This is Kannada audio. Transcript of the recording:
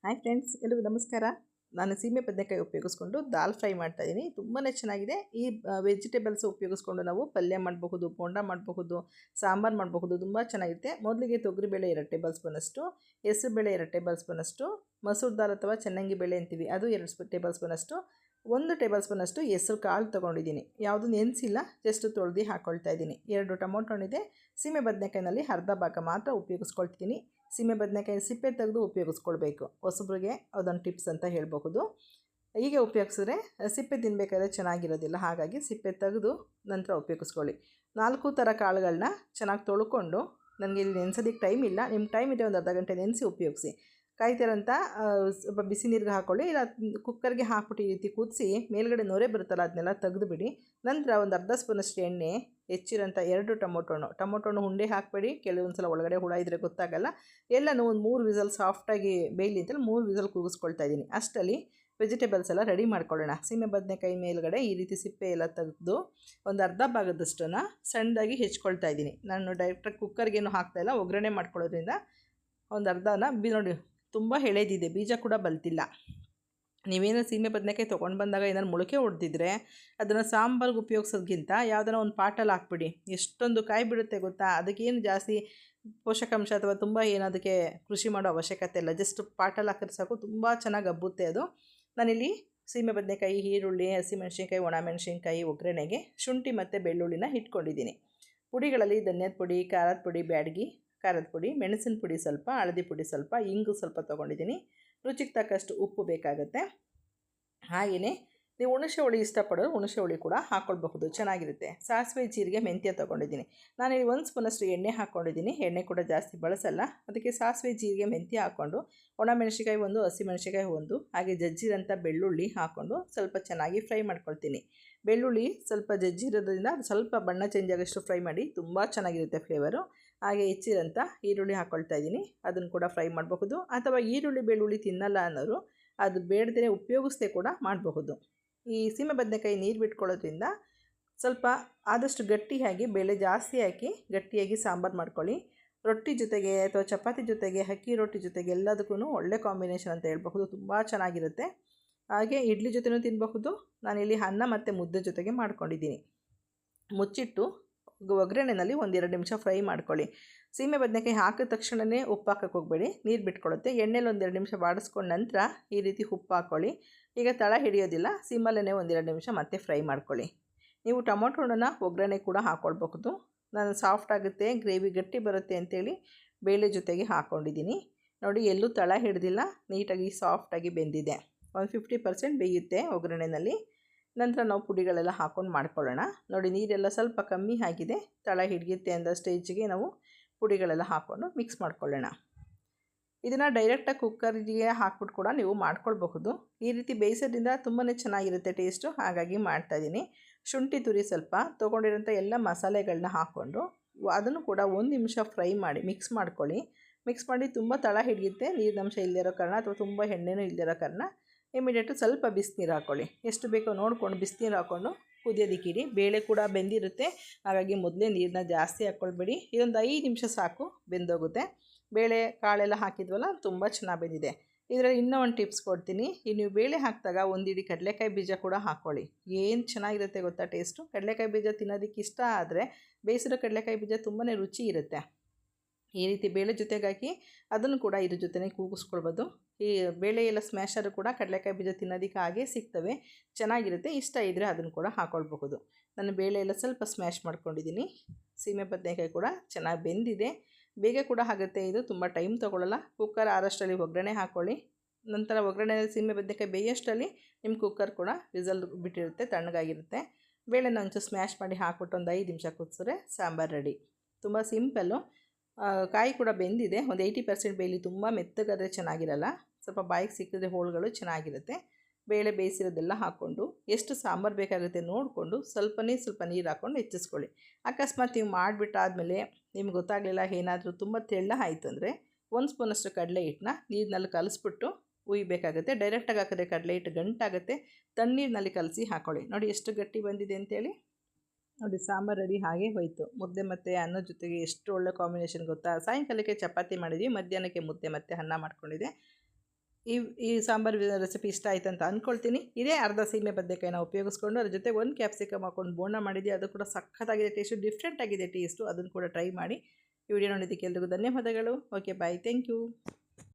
ಹಾಯ್ ಫ್ರೆಂಡ್ಸ್, ಎಲ್ಲರಿಗೂ ನಮಸ್ಕಾರ. ನಾನು ಸೀಮೆ ಬದನೆಕಾಯಿ ಉಪಯೋಗಿಸ್ಕೊಂಡು ದಾಲ್ ಫ್ರೈ ಮಾಡ್ತಾಯಿದ್ದೀನಿ. ತುಂಬಾ ಚೆನ್ನಾಗಿದೆ. ಈ ವೆಜಿಟೇಬಲ್ಸ್ ಉಪಯೋಗಿಸ್ಕೊಂಡು ನಾವು ಪಲ್ಯ ಮಾಡಬಹುದು, ಬೋಂಡ ಮಾಡಬಹುದು, ಸಾಂಬಾರು ಮಾಡಬಹುದು. ತುಂಬ ಚೆನ್ನಾಗಿರುತ್ತೆ. ಮೊದಲಿಗೆ ತೊಗರಿಬೇಳೆ 2 ಟೇಬಲ್ ಸ್ಪೂನಷ್ಟು, ಹೆಸರುಬೇಳೆ 2 ಟೇಬಲ್ ಸ್ಪೂನಷ್ಟು, ಮಸೂರ್ ದಾಲ್ ಅಥವಾ ಚೆನ್ನಾಗಿ ಬೇಳೆ ಅಂತೀವಿ ಅದು 2 ಟೇಬಲ್ ಸ್ಪೂನಷ್ಟು, 1 ಟೇಬಲ್ ಸ್ಪೂನಷ್ಟು ಹೆಸರು ಕಾಳು ತೊಗೊಂಡಿದ್ದೀನಿ. ಯಾವುದು ನೆನೆಸಿಲ್ಲ, ಜಸ್ಟ್ ತೊಳೆದು ಹಾಕ್ಕೊಳ್ತಾ ಇದ್ದೀನಿ. 2 ಟೊಮೊಟೊ ಹಣ್ಣಿದೆ. ಸೀಮೆ ಬದನೆಕಾಯಿನಲ್ಲಿ ಅರ್ಧ ಭಾಗ ಮಾತ್ರ ಉಪಯೋಗಿಸ್ಕೊಳ್ತೀನಿ. ಸೀಮೆ ಬದನೆಕಾಯಿ ಸಿಪ್ಪೆ ತೆಗೆದು ಉಪಯೋಗಿಸ್ಕೊಳ್ಬೇಕು. ಹೊಸಬ್ರಿಗೆ ಅದೊಂದು ಟಿಪ್ಸ್ ಅಂತ ಹೇಳಬಹುದು. ಹೀಗೆ ಉಪಯೋಗಿಸಿದ್ರೆ ಸಿಪ್ಪೆ ತಿನ್ನಬೇಕಾದ್ರೆ ಚೆನ್ನಾಗಿರೋದಿಲ್ಲ. ಹಾಗಾಗಿ ಸಿಪ್ಪೆ ತೆಗೆದು ನಂತರ ಉಪಯೋಗಿಸ್ಕೊಳ್ಳಿ. 4 ಥರ ಕಾಳುಗಳನ್ನ ಚೆನ್ನಾಗಿ ತೊಳ್ಕೊಂಡು, ನನಗೆ ಇಲ್ಲಿ ನೆನೆಸೋದಕ್ಕೆ ಟೈಮ್ ಇಲ್ಲ, ನಿಮ್ಮ ಟೈಮ್ ಇದೆ ಒಂದು ಅರ್ಧ ಗಂಟೆ ನೆನೆಸಿ ಉಪಯೋಗಿಸಿ. ಕಾಯ್ತಿರೋಂಥ ಸ್ವಲ್ಪ ಬಿಸಿ ನೀರಿಗೆ ಹಾಕ್ಕೊಳ್ಳಿ, ಇಲ್ಲ ಕುಕ್ಕರ್ಗೆ ಹಾಕ್ಬಿಟ್ಟು ಈ ರೀತಿ ಕುದಿಸಿ ಮೇಲ್ಗಡೆ ನೊರೆ ಬರುತ್ತಲ್ಲ ಅದನ್ನೆಲ್ಲ ತೆಗೆದುಬಿಡಿ. ನಂತರ ಒಂದು ಅರ್ಧ ಸ್ಪೂನಷ್ಟು ಎಣ್ಣೆ, ಹೆಚ್ಚಿರೋಂಥ 2 ಟೊಮೊಟೊ ಹಣ್ಣು ಹುಂಡೆ ಹಾಕಬೇಡಿ. ಕೆಲವೊಂದು ಸಲ ಒಳಗಡೆ ಹುಳ ಇದ್ದರೆ ಗೊತ್ತಾಗಲ್ಲ. ಎಲ್ಲನೂ ಒಂದು 3 ವಿಸಲ್ ಸಾಫ್ಟಾಗಿ ಬೇಯಲಿ ಅಂತೇಳಿ 3 ವಿಸಲ್ ಕೂಗಿಸ್ಕೊಳ್ತಾ ಇದ್ದೀನಿ. ಅಷ್ಟರಲ್ಲಿ ವೆಜಿಟೇಬಲ್ಸ್ ಎಲ್ಲ ರೆಡಿ ಮಾಡ್ಕೊಳ್ಳೋಣ. ಸೀಮೆ ಬದನೆಕಾಯಿ ಮೇಲ್ಗಡೆ ಈ ರೀತಿ ಸಿಪ್ಪೆ ಎಲ್ಲ ತೆಗೆದು ಒಂದು ಅರ್ಧ ಭಾಗದಷ್ಟನ್ನು ಸಣ್ಣದಾಗಿ ಹೆಚ್ಕೊಳ್ತಾ ಇದ್ದೀನಿ. ನಾನು ಡೈರೆಕ್ಟಾಗಿ ಕುಕ್ಕರ್ಗೇನು ಹಾಕ್ತಾಯಿಲ್ಲ, ಒಗ್ಗರಣೆ ಮಾಡ್ಕೊಳ್ಳೋದ್ರಿಂದ ಒಂದು ಅರ್ಧನ ನೋಡಿ ತುಂಬ ಎಳೆದಿದೆ, ಬೀಜ ಕೂಡ ಬಲ್ತಿಲ್ಲ. ನೀವೇನೋ ಸೀಮೆ ಬದನೆಕಾಯಿ ತೊಗೊಂಡು ಬಂದಾಗ ಏನಾದ್ರು ಮೊಳಕೆ ಹೊಡೆದಿದ್ರೆ ಅದನ್ನು ಸಾಂಬಾರ್ಗೆ ಉಪಯೋಗಿಸೋದಕ್ಕಿಂತ ಯಾವುದಾರ ಒಂದು ಪಾಟಲ್ಲಿ ಹಾಕ್ಬಿಡಿ. ಎಷ್ಟೊಂದು ಕಾಯಿ ಬಿಡುತ್ತೆ ಗೊತ್ತಾ. ಅದಕ್ಕೇನು ಜಾಸ್ತಿ ಪೋಷಕಾಂಶ ಅಥವಾ ತುಂಬ ಏನದಕ್ಕೆ ಕೃಷಿ ಮಾಡೋ ಅವಶ್ಯಕತೆ ಇಲ್ಲ. ಜಸ್ಟ್ ಪಾಟಲ್ಲಿ ಹಾಕಿದ್ರೆ ಸಾಕು, ತುಂಬ ಚೆನ್ನಾಗಿ ಹಬ್ಬುತ್ತೆ ಅದು. ನಾನಿಲ್ಲಿ ಸೀಮೆ ಬದನೆಕಾಯಿ, ಈರುಳ್ಳಿ, ಹಸಿಮೆಣಸಿನ್ಕಾಯಿ, ಒಣಮೆಣಸಿನ್ಕಾಯಿ ಒಗ್ಗರಣೆಗೆ ಶುಂಠಿ ಮತ್ತು ಬೆಳ್ಳುಳ್ಳಿನ ಇಟ್ಕೊಂಡಿದ್ದೀನಿ. ಪುಡಿಗಳಲ್ಲಿ ಧನಿಯಾದ ಪುಡಿ, ಖಾರದ ಪುಡಿ, ಬ್ಯಾಡಗಿ ಖಾರದ ಪುಡಿ, ಮೆಣಸಿನ ಪುಡಿ ಸ್ವಲ್ಪ, ಹಳದಿ ಪುಡಿ ಸ್ವಲ್ಪ, ಇಂಗು ಸ್ವಲ್ಪ ತೊಗೊಂಡಿದ್ದೀನಿ. ರುಚಿಗೆ ತಕ್ಕಷ್ಟು ಉಪ್ಪು ಬೇಕಾಗುತ್ತೆ. ಹಾಗೆಯೇ ನೀವು ಹುಣಸೆ ಹುಳಿ ಇಷ್ಟಪಡೋರು ಹುಣಸೆ ಹುಳಿ ಕೂಡ ಹಾಕ್ಕೊಳ್ಬಹುದು, ಚೆನ್ನಾಗಿರುತ್ತೆ. ಸಾಸಿವೆ, ಜೀರಿಗೆ, ಮೆಂತ್ಯ ತೊಗೊಂಡಿದ್ದೀನಿ. ನಾನಿಲ್ಲಿ 1 ಸ್ಪೂನಷ್ಟು ಎಣ್ಣೆ ಹಾಕ್ಕೊಂಡಿದ್ದೀನಿ. ಎಣ್ಣೆ ಕೂಡ ಜಾಸ್ತಿ ಬಳಸಲ್ಲ, ಅದಕ್ಕೆ ಸಾಸಿವೆ, ಜೀರಿಗೆ, ಮೆಂತ್ಯ ಹಾಕ್ಕೊಂಡು ಒಣಮೆಣಸಿನ್ಕಾಯಿ 1, ಹಸಿಮೆಣಸಿನ್ಕಾಯಿ 1, ಹಾಗೆ ಜಜ್ಜಿರೋಂಥ ಬೆಳ್ಳುಳ್ಳಿ ಹಾಕ್ಕೊಂಡು ಸ್ವಲ್ಪ ಚೆನ್ನಾಗಿ ಫ್ರೈ ಮಾಡ್ಕೊಳ್ತೀನಿ. ಬೆಳ್ಳುಳ್ಳಿ ಸ್ವಲ್ಪ ಜಜ್ಜಿರೋದ್ರಿಂದ ಅದು ಸ್ವಲ್ಪ ಬಣ್ಣ ಚೇಂಜ್ ಆಗೋಷ್ಟು ಫ್ರೈ ಮಾಡಿ, ತುಂಬ ಚೆನ್ನಾಗಿರುತ್ತೆ ಫ್ಲೇವರು. ಹಾಗೆ ಹೆಚ್ಚಿರೋಂಥ ಈರುಳ್ಳಿ ಹಾಕ್ಕೊಳ್ತಾ ಇದ್ದೀನಿ. ಅದನ್ನು ಕೂಡ ಫ್ರೈ ಮಾಡಬಹುದು. ಅಥವಾ ಈರುಳ್ಳಿ ಬೆಳ್ಳುಳ್ಳಿ ತಿನ್ನಲ್ಲ ಅನ್ನೋರು ಅದು ಬೇಡದೇ ಉಪಯೋಗಿಸದೆ ಕೂಡ ಮಾಡಬಹುದು. ಈ ಸೀಮೆ ಬದನೆಕಾಯಿ ನೀರು ಬಿಟ್ಕೊಳ್ಳೋದ್ರಿಂದ ಸ್ವಲ್ಪ ಆದಷ್ಟು ಗಟ್ಟಿಯಾಗಿ ಬೇಳೆ ಜಾಸ್ತಿ ಹಾಕಿ ಗಟ್ಟಿಯಾಗಿ ಸಾಂಬಾರು ಮಾಡ್ಕೊಳ್ಳಿ. ರೊಟ್ಟಿ ಜೊತೆಗೆ ಅಥವಾ ಚಪಾತಿ ಜೊತೆಗೆ, ಅಕ್ಕಿ ರೊಟ್ಟಿ ಜೊತೆಗೆ ಎಲ್ಲದಕ್ಕೂ ಒಳ್ಳೆ ಕಾಂಬಿನೇಷನ್ ಅಂತ ಹೇಳ್ಬಹುದು. ತುಂಬ ಚೆನ್ನಾಗಿರುತ್ತೆ. ಹಾಗೆ ಇಡ್ಲಿ ಜೊತೆನೂ ತಿನ್ನಬಹುದು. ನಾನಿಲ್ಲಿ ಅನ್ನ ಮತ್ತು ಮುದ್ದೆ ಜೊತೆಗೆ ಮಾಡ್ಕೊಂಡಿದ್ದೀನಿ. ಮುಚ್ಚಿಟ್ಟು ಒಗ್ಗರಣೆಯಲ್ಲಿ 1-2 ನಿಮಿಷ ಫ್ರೈ ಮಾಡ್ಕೊಳ್ಳಿ. ಸೀಮೆ ಬದನೆಕಾಯಿ ಹಾಕಿದ ತಕ್ಷಣವೇ ಉಪ್ಪು ಹಾಕೋಕ್ಕೆ ಹೋಗಬೇಡಿ, ನೀರು ಬಿಟ್ಕೊಳ್ಳುತ್ತೆ. ಎಣ್ಣೆಲಿ 1-2 ನಿಮಿಷ ಬಾಡಿಸ್ಕೊಂಡು ನಂತರ ಈ ರೀತಿ ಉಪ್ಪು ಹಾಕ್ಕೊಳ್ಳಿ. ಈಗ ತಳ ಹಿಡಿಯೋದಿಲ್ಲ, ಸಿಮ್ಮಲ್ಲೇ 1-2 ನಿಮಿಷ ಮತ್ತೆ ಫ್ರೈ ಮಾಡ್ಕೊಳ್ಳಿ. ನೀವು ಟೊಮೊಟೊ ಹಣ್ಣನ್ನು ಒಗ್ಗರಣೆ ಕೂಡ ಹಾಕ್ಕೊಳ್ಬಹುದು. ನಾನು ಸಾಫ್ಟ್ ಆಗುತ್ತೆ, ಗ್ರೇವಿ ಗಟ್ಟಿ ಬರುತ್ತೆ ಅಂತೇಳಿ ಬೇಳೆ ಜೊತೆಗೆ ಹಾಕ್ಕೊಂಡಿದ್ದೀನಿ. ನೋಡಿ, ಎಲ್ಲೂ ತಳ ಹಿಡಿದಿಲ್ಲ, ನೀಟಾಗಿ ಸಾಫ್ಟಾಗಿ ಬೆಂದಿದೆ. ಒಂದು 50% ಬೇಯುತ್ತೆ ಒಗ್ಗರಣೆಯಲ್ಲಿ. ನಂತರ ನಾವು ಪುಡಿಗಳೆಲ್ಲ ಹಾಕ್ಕೊಂಡು ಮಾಡ್ಕೊಳ್ಳೋಣ. ನೋಡಿ, ನೀರೆಲ್ಲ ಸ್ವಲ್ಪ ಕಮ್ಮಿ ಆಗಿದೆ, ತಳ ಹಿಡಿಯುತ್ತೆ ಅಂದ ಸ್ಟೇಜಿಗೆ ನಾವು ಪುಡಿಗಳೆಲ್ಲ ಹಾಕ್ಕೊಂಡು ಮಿಕ್ಸ್ ಮಾಡ್ಕೊಳ್ಳೋಣ. ಇದನ್ನು ಡೈರೆಕ್ಟಾಗಿ ಕುಕ್ಕರ್ಗೆ ಹಾಕ್ಬಿಟ್ಟು ಕೂಡ ನೀವು ಮಾಡ್ಕೊಳ್ಬಹುದು. ಈ ರೀತಿ ಬೇಯಿಸೋದ್ರಿಂದ ತುಂಬಾ ಚೆನ್ನಾಗಿರುತ್ತೆ ಟೇಸ್ಟು, ಹಾಗಾಗಿ ಮಾಡ್ತಾಯಿದ್ದೀನಿ. ಶುಂಠಿ ತುರಿ ಸ್ವಲ್ಪ ತೊಗೊಂಡಿರೋಂಥ ಎಲ್ಲ ಮಸಾಲೆಗಳನ್ನ ಹಾಕ್ಕೊಂಡು ಅದನ್ನು ಕೂಡ 1 ನಿಮಿಷ ಫ್ರೈ ಮಾಡಿ ಮಿಕ್ಸ್ ಮಾಡ್ಕೊಳ್ಳಿ. ಮಿಕ್ಸ್ ಮಾಡಿ ತುಂಬ ತಳ ಹಿಡಿಯುತ್ತೆ, ನೀರಿನಂಶ ಇಲ್ಲದಿರೋ ಕಾರಣ ಅಥವಾ ತುಂಬ ಎಣ್ಣೆನೂ ಇಲ್ಲದಿರೋ ಕಾರಣ ಇಮಿಡಿಯೇಟು ಸ್ವಲ್ಪ ಬಿಸಿನೀರು ಹಾಕ್ಕೊಳ್ಳಿ. ಎಷ್ಟು ಬೇಕೋ ನೋಡಿಕೊಂಡು ಬಿಸಿನೀರು ಹಾಕ್ಕೊಂಡು ಕುದಿಯೋದಕ್ಕಿಡಿ. ಬೇಳೆ ಕೂಡ ಬೆಂದಿರುತ್ತೆ, ಹಾಗಾಗಿ ಮೊದಲೇ ನೀರನ್ನ ಜಾಸ್ತಿ ಹಾಕ್ಕೊಳ್ಬೇಡಿ. ಇದೊಂದು 5 ನಿಮಿಷ ಸಾಕು, ಬೆಂದೋಗುತ್ತೆ. ಬೇಳೆ ಕಾಳೆಲ್ಲ ಹಾಕಿದ್ವಲ್ಲ, ತುಂಬ ಚೆನ್ನಾಗಿ ಬೆಂದಿದೆ. ಇದರಲ್ಲಿ ಇನ್ನೂ ಒಂದು ಟಿಪ್ಸ್ ಕೊಡ್ತೀನಿ. ಈ ನೀವು ಬೇಳೆ ಹಾಕಿದಾಗ 1 ಹಿಡಿ ಕಡಲೆಕಾಯಿ ಬೀಜ ಕೂಡ ಹಾಕ್ಕೊಳ್ಳಿ. ಏನು ಚೆನ್ನಾಗಿರುತ್ತೆ ಗೊತ್ತಾ ಟೇಸ್ಟು. ಕಡಲೆಕಾಯಿ ಬೀಜ ತಿನ್ನೋದಕ್ಕೆ ಇಷ್ಟ ಆದರೆ ಬೇಯಿಸಿರೋ ಕಡಲೆಕಾಯಿ ಬೀಜ ತುಂಬಾ ರುಚಿ ಇರುತ್ತೆ. ಈ ರೀತಿ ಬೇಳೆ ಜೊತೆಗೆ ಹಾಕಿ ಅದನ್ನು ಕೂಡ ಇದ್ರ ಜೊತೆನೇ ಕೂಗಿಸ್ಕೊಳ್ಬೋದು. ಈ ಬೇಳೆ ಎಲ್ಲ ಸ್ಮ್ಯಾಶರು ಕೂಡ ಕಡಲೆಕಾಯಿ ಬೀಜ ತಿನ್ನೋದಕ್ಕೆ ಹಾಗೆ ಸಿಗ್ತವೆ, ಚೆನ್ನಾಗಿರುತ್ತೆ. ಇಷ್ಟ ಇದ್ದರೆ ಅದನ್ನು ಕೂಡ ಹಾಕ್ಕೊಳ್ಬಹುದು. ನಾನು ಬೇಳೆ ಎಲ್ಲ ಸ್ವಲ್ಪ ಸ್ಮ್ಯಾಶ್ ಮಾಡ್ಕೊಂಡಿದ್ದೀನಿ. ಸೀಮೆ ಬದನೆಕಾಯಿ ಕೂಡ ಚೆನ್ನಾಗಿ ಬೆಂದಿದೆ, ಬೇಗ ಕೂಡ ಆಗುತ್ತೆ. ಇದು ತುಂಬ ಟೈಮ್ ತೊಗೊಳ್ಳಲ್ಲ. ಕುಕ್ಕರ್ ಆರಷ್ಟರಲ್ಲಿ ಒಗ್ಗರಣೆ ಹಾಕ್ಕೊಳ್ಳಿ. ನಂತರ ಒಗ್ಗರಣೆಯಲ್ಲಿ ಸೀಮೆ ಬದನೆಕಾಯಿ ಬೇಯೋಷ್ಟರಲ್ಲಿ ನಿಮ್ಮ ಕುಕ್ಕರ್ ಕೂಡ ವಿಸಲ್ ಬಿಟ್ಟಿರುತ್ತೆ, ತಣ್ಣಗಾಗಿರುತ್ತೆ. ಬೇಳೆನ ಒಂಚೂರು ಸ್ಮ್ಯಾಶ್ ಮಾಡಿ ಹಾಕ್ಬಿಟ್ಟು ಒಂದು 5 ನಿಮಿಷ ಕುದಿಸಿದ್ರೆ ಸಾಂಬಾರು ರೆಡಿ. ತುಂಬ ಸಿಂಪಲ್ಲು. ಕಾಯಿ ಕೂಡ ಬೆಂದಿದೆ, ಒಂದು 80% ಬೇಯಲಿ. ತುಂಬ ಮೆತ್ತಗಾದರೆ ಚೆನ್ನಾಗಿರಲ್ಲ, ಸ್ವಲ್ಪ ಬಾಯಿಗೆ ಸಿಕ್ಕಿದ್ರೆ ಹೋಳುಗಳು ಚೆನ್ನಾಗಿರುತ್ತೆ. ಬೇಳೆ ಬೇಯಿಸಿರೋದೆಲ್ಲ ಹಾಕ್ಕೊಂಡು ಎಷ್ಟು ಸಾಂಬಾರು ಬೇಕಾಗುತ್ತೆ ನೋಡಿಕೊಂಡು ಸ್ವಲ್ಪ ನೀರು ಹಾಕ್ಕೊಂಡು ಹೆಚ್ಚಿಸ್ಕೊಳ್ಳಿ. ಅಕಸ್ಮಾತ್ ನೀವು ಮಾಡಿಬಿಟ್ಟಾದಮೇಲೆ ನಿಮ್ಗೆ ಗೊತ್ತಾಗಲಿಲ್ಲ, ಏನಾದರೂ ತುಂಬ ತೆಳ್ಳ ಆಯಿತು ಅಂದರೆ 1 ಸ್ಪೂನಷ್ಟು ಕಡಲೆ ಹಿಟ್ಟನ್ನ ನೀರಿನಲ್ಲಿ ಕಲಿಸ್ಬಿಟ್ಟು ಉಯ್ಬೇಕಾಗುತ್ತೆ. ಡೈರೆಕ್ಟಾಗಿ ಹಾಕಿದ್ರೆ ಕಡಲೆ ಹಿಟ್ಟು ಗಂಟಾಗುತ್ತೆ. ತಣ್ಣೀರಿನಲ್ಲಿ ಕಲಸಿ ಹಾಕ್ಕೊಳ್ಳಿ. ನೋಡಿ ಎಷ್ಟು ಗಟ್ಟಿ ಬಂದಿದೆ ಅಂತೇಳಿ. ನೋಡಿ, ಸಾಂಬಾರು ರೆಡಿ ಹಾಗೆ ಹೋಯಿತು. ಮುದ್ದೆ ಮತ್ತು ಅನ್ನದ ಜೊತೆಗೆ ಎಷ್ಟು ಒಳ್ಳೆ ಕಾಂಬಿನೇಷನ್ ಗೊತ್ತಾ. ಸಾಯಂಕಾಲಕ್ಕೆ ಚಪಾತಿ ಮಾಡಿದ್ವಿ, ಮಧ್ಯಾಹ್ನಕ್ಕೆ ಮುದ್ದೆ ಮತ್ತು ಅನ್ನ ಮಾಡ್ಕೊಂಡಿದ್ದೆ. ಈ ಸಾಂಬಾರು ರೆಸಿಪಿ ಇಷ್ಟ ಆಯ್ತು ಅಂತ ಅಂದ್ಕೊಳ್ತೀನಿ. ಇದೇ ಅರ್ಧ ಸೀಮೆ ಬದನೆಕಾಯಿನ ಉಪಯೋಗಿಸ್ಕೊಂಡು ಅದ್ರ ಜೊತೆ ಒಂದು ಕ್ಯಾಪ್ಸಿಕಮ್ ಹಾಕೊಂಡು ಬೋಂಡ ಮಾಡಿದ್ದೆ. ಅದು ಕೂಡ ಸಖತ್ತಾಗಿದೆ, ಟೇಸ್ಟು ಡಿಫ್ರೆಂಟ್ ಆಗಿದೆ ಟೇಸ್ಟು. ಅದನ್ನು ಕೂಡ ಟ್ರೈ ಮಾಡಿ. ಈ ವಿಡಿಯೋ ನೋಡಿದ್ದಕ್ಕೆ ಎಲ್ರಿಗೂ ಧನ್ಯವಾದಗಳು. Okay bye, thank you.